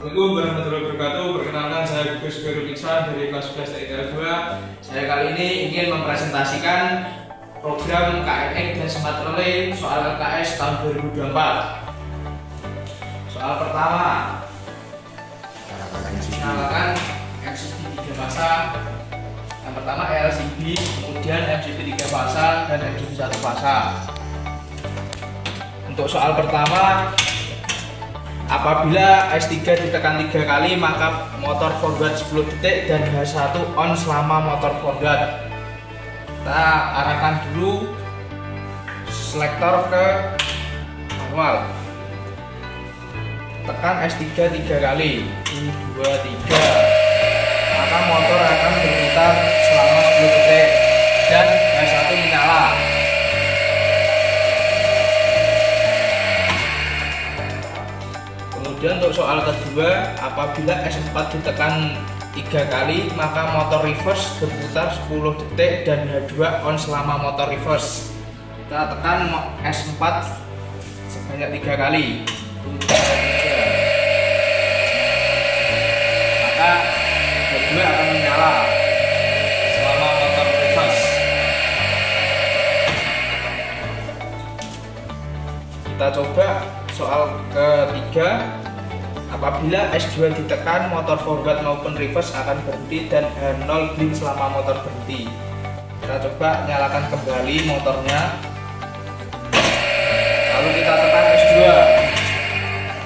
Assalamualaikum warahmatullahi wabarakatuh. Perkenalkan, saya Gus Khairul Iksan dari kelas 11 TK 2. Saya kali ini ingin mempresentasikan program KNX dan Smart Relay soal LKS tahun 2024. Soal pertama, nyalakan MCB 3 fasa. Yang pertama LCB, kemudian MCB 3 fasa dan MCB 1 fasa. Untuk soal pertama, apabila S3 ditekan 3 kali maka motor forward 10 detik dan H1 on selama motor forward. Kita arahkan dulu selektor ke manual. Tekan S3 3 kali. 1, 2, 3. Maka motor akan berputar selama 10 detik dan H1 menyala. Kemudian untuk soal kedua, apabila S4 ditekan 3 kali maka motor reverse berputar 10 detik dan H2 on selama motor reverse. Kita tekan S4 sebanyak 3 kali. 1, 2, 3. Maka H2 akan menyala selama motor reverse. Kita coba soal ketiga. Apabila S2 ditekan, motor forward maupun reverse akan berhenti dan H0 blink selama motor berhenti. Kita coba nyalakan kembali motornya. Lalu kita tekan S2.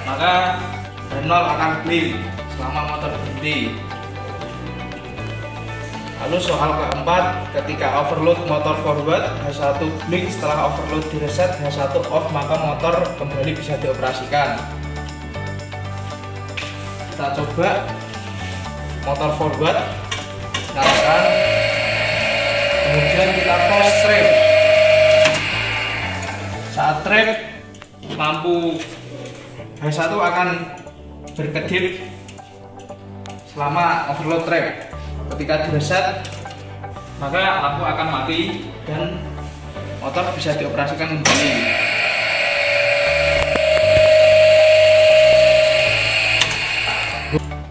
Maka H0 akan blink selama motor berhenti. Lalu soal keempat, ketika overload motor forward, H1 blink, setelah overload direset, H1 off, maka motor kembali bisa dioperasikan. Kita coba motor forward, nyalakan, kemudian kita tes trip. Saat trip, lampu H1 akan berkedip selama overload trip. Ketika direset, maka lampu akan mati dan motor bisa dioperasikan kembali.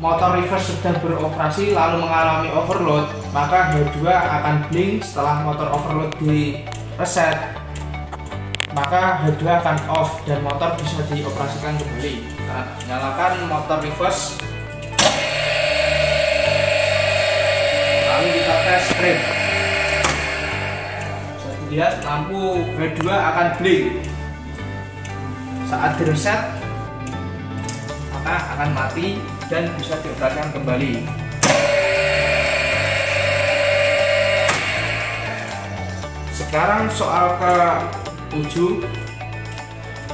Motor reverse sedang beroperasi lalu mengalami overload, maka H2 akan blink. Setelah motor overload di reset, maka H2 akan off dan motor bisa dioperasikan kembali. Nah, nyalakan motor reverse, lalu kita tes trip. Bisa dilihat lampu H2 akan blink. Saat direset, maka akan mati dan bisa dioperasikan kembali. Sekarang soal ke-7,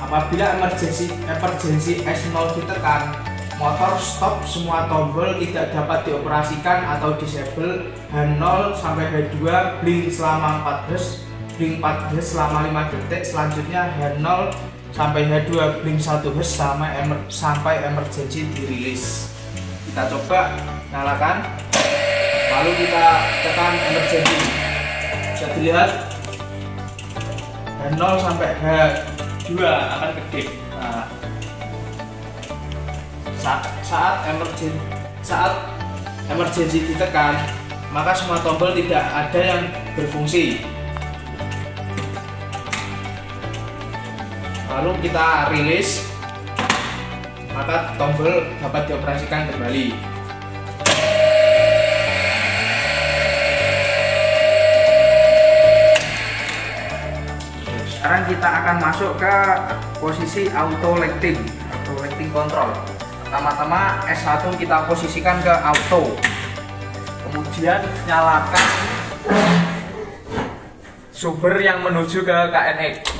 apabila emergency S0 ditekan, motor stop, semua tombol tidak dapat dioperasikan atau disable. H0 sampai H2 blink selama 4 Hz, blink 4 Hz selama 5 detik. Selanjutnya H0 sampai H2 blink 1 Hz sampai emergency dirilis. Kita coba nyalakan, lalu kita tekan emergency. Bisa dilihat H0 sampai H2 akan kedip. Nah, saat emergency ditekan, maka semua tombol tidak ada yang berfungsi. Lalu kita rilis, maka tombol dapat dioperasikan kembali. Sekarang kita akan masuk ke posisi auto lighting control. Pertama-tama S1 kita posisikan ke auto, kemudian nyalakan sumber yang menuju ke KNX.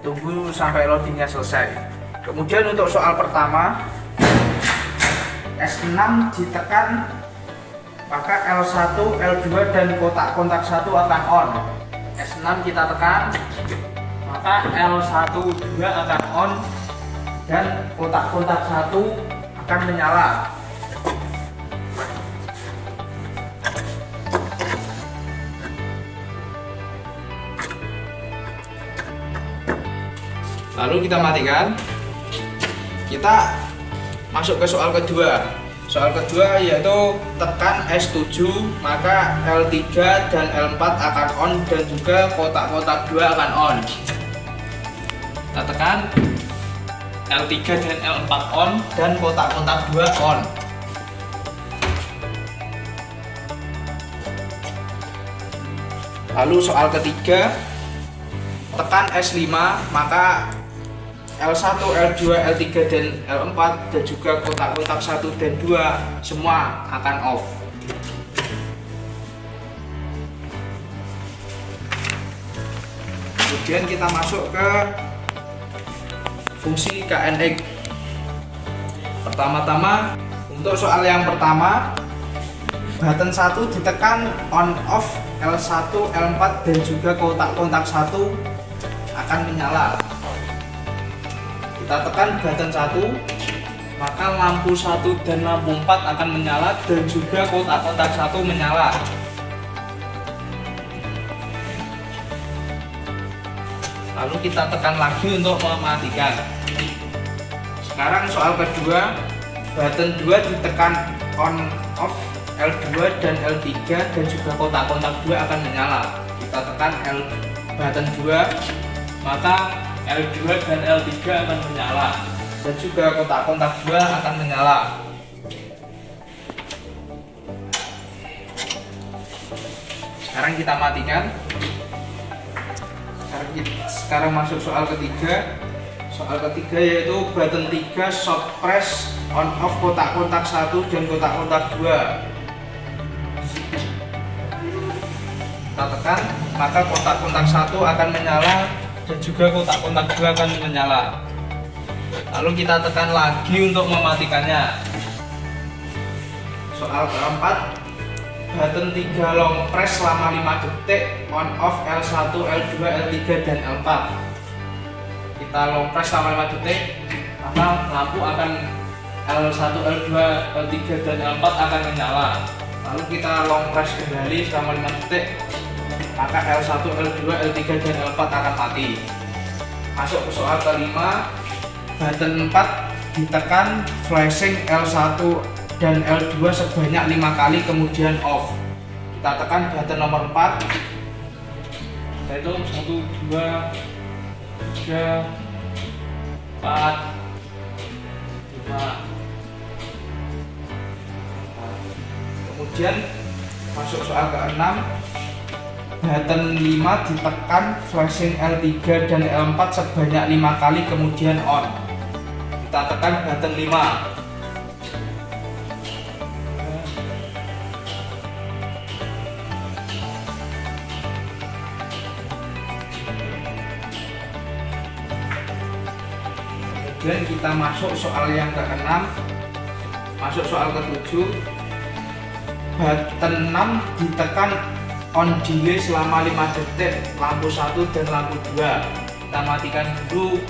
Tunggu sampai loadingnya selesai. Kemudian untuk soal pertama, S6 ditekan, maka L1, L2 dan kotak-kontak 1 akan on. S6 kita tekan, maka L1, 2 akan on dan kotak-kontak 1 akan menyala. Lalu kita matikan. Kita masuk ke soal kedua. Soal kedua yaitu tekan S7 maka L3 dan L4 akan on dan juga kotak-kotak 2 akan on. Kita tekan L3 dan L4 on dan kotak-kotak 2 on. Lalu soal ketiga, tekan S5 maka L1, L2, L3 dan L4 dan juga kotak-kotak 1 dan 2 semua akan off. Kemudian kita masuk ke fungsi KNX. Pertama-tama untuk soal yang pertama, button 1 ditekan on off L1, L4 dan juga kotak-kotak 1 akan menyala. Kita tekan button 1 maka lampu 1 dan lampu 4 akan menyala dan juga kotak-kotak 1 menyala. Lalu kita tekan lagi untuk mematikan. Sekarang soal kedua, button 2 ditekan on off L2 dan L3 dan juga kotak-kotak 2 akan menyala. Kita tekan button 2 maka L2 dan L3 akan menyala dan juga kotak-kotak 2 akan menyala. Sekarang kita matikan. Sekarang masuk soal ketiga. Soal ketiga yaitu button 3 short press on off kotak-kotak 1 dan kotak-kotak 2. Kita tekan maka kotak-kotak 1 akan menyala dan juga kotak-kotak 2 akan menyala. Lalu kita tekan lagi untuk mematikannya. Soal keempat, button 3 long press selama 5 detik on off L1, L2, L3 dan L4. Kita long press selama 5 detik maka lampu akan L1, L2, L3 dan L4 akan menyala. Lalu kita long press kembali selama 5 detik maka L1, L2, L3 dan L4 akan mati. Masuk ke soal kelima, button 4 ditekan flashing L1 dan L2 sebanyak 5 kali kemudian off. Kita tekan button nomor 4. Kita hitung 1, 2, 3, 4, 5. Kemudian masuk soal ke-6, button 5 ditekan flashing L3 dan L4 sebanyak 5 kali kemudian on. Kita tekan button 5. Kemudian kita masuk soal yang ke-6. Masuk soal ke-7. Button 6 ditekan on delay selama 5 detik lampu 1 dan lampu 2. Kita matikan dulu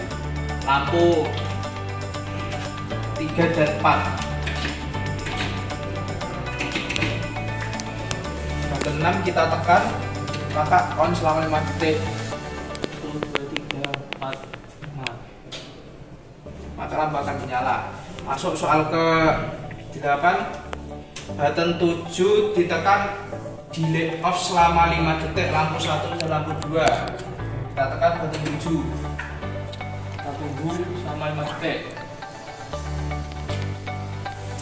lampu 3 dan 4. Button 6 kita tekan maka on selama 5 detik. 1, 2, 3, 4, 5. Maka lampu akan menyala. Masuk soal ke-8, button 7 ditekan delay off selama 5 detik lampu 1 dan lampu 2. Kita tekan button 7. Kita tunggu selama 5 detik.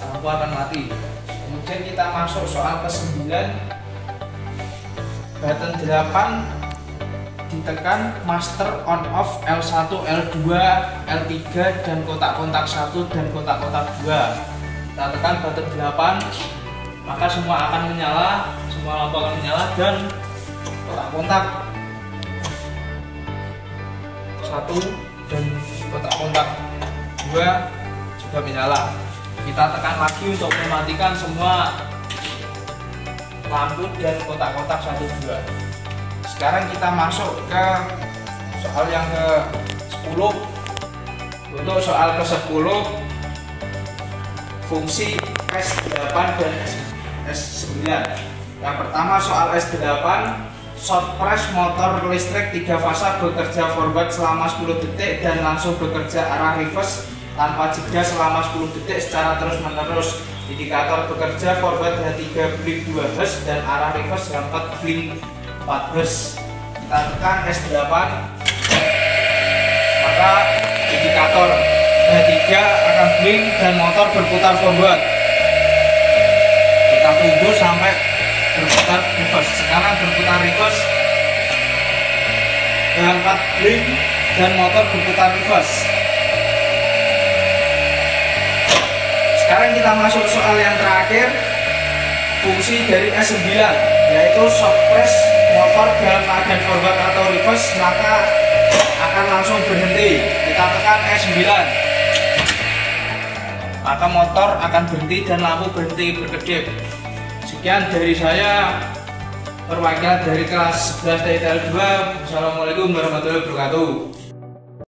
Lampu akan mati. Kemudian kita masuk soal ke-9. Button 8 ditekan master on off L1, L2, L3 dan kotak-kotak 1 dan kotak-kotak 2. Kita tekan button 8 maka semua akan menyala, semua lampu akan menyala dan kotak-kotak 1 dan kotak-kotak 2 juga menyala. Kita tekan lagi untuk mematikan semua lampu dan kotak-kotak 1, 2. Sekarang kita masuk ke soal yang ke-10. Untuk soal ke-10, fungsi S8 dan S9. Yang pertama soal S8, short press motor listrik 3 fasa bekerja forward selama 10 detik dan langsung bekerja arah reverse tanpa jeda selama 10 detik secara terus-menerus. Indikator bekerja forward H3 blink 2 Hz dan arah reverse H4 blink 4 Hz. Kita tekan S8, maka indikator H3 akan blink dan motor berputar forward. Kita tunggu sampai berputar reverse. Sekarang berputar reverse, H4 blink dan motor berputar reverse. Sekarang kita masuk soal yang terakhir, fungsi dari S9, yaitu shock press motor dalam keadaan forward atau reverse maka akan langsung berhenti. Kita tekan S9, maka motor akan berhenti dan lampu berhenti berkedip. Sekian dari saya, perwakilan dari kelas 11 TTL 2. Assalamualaikum warahmatullahi wabarakatuh.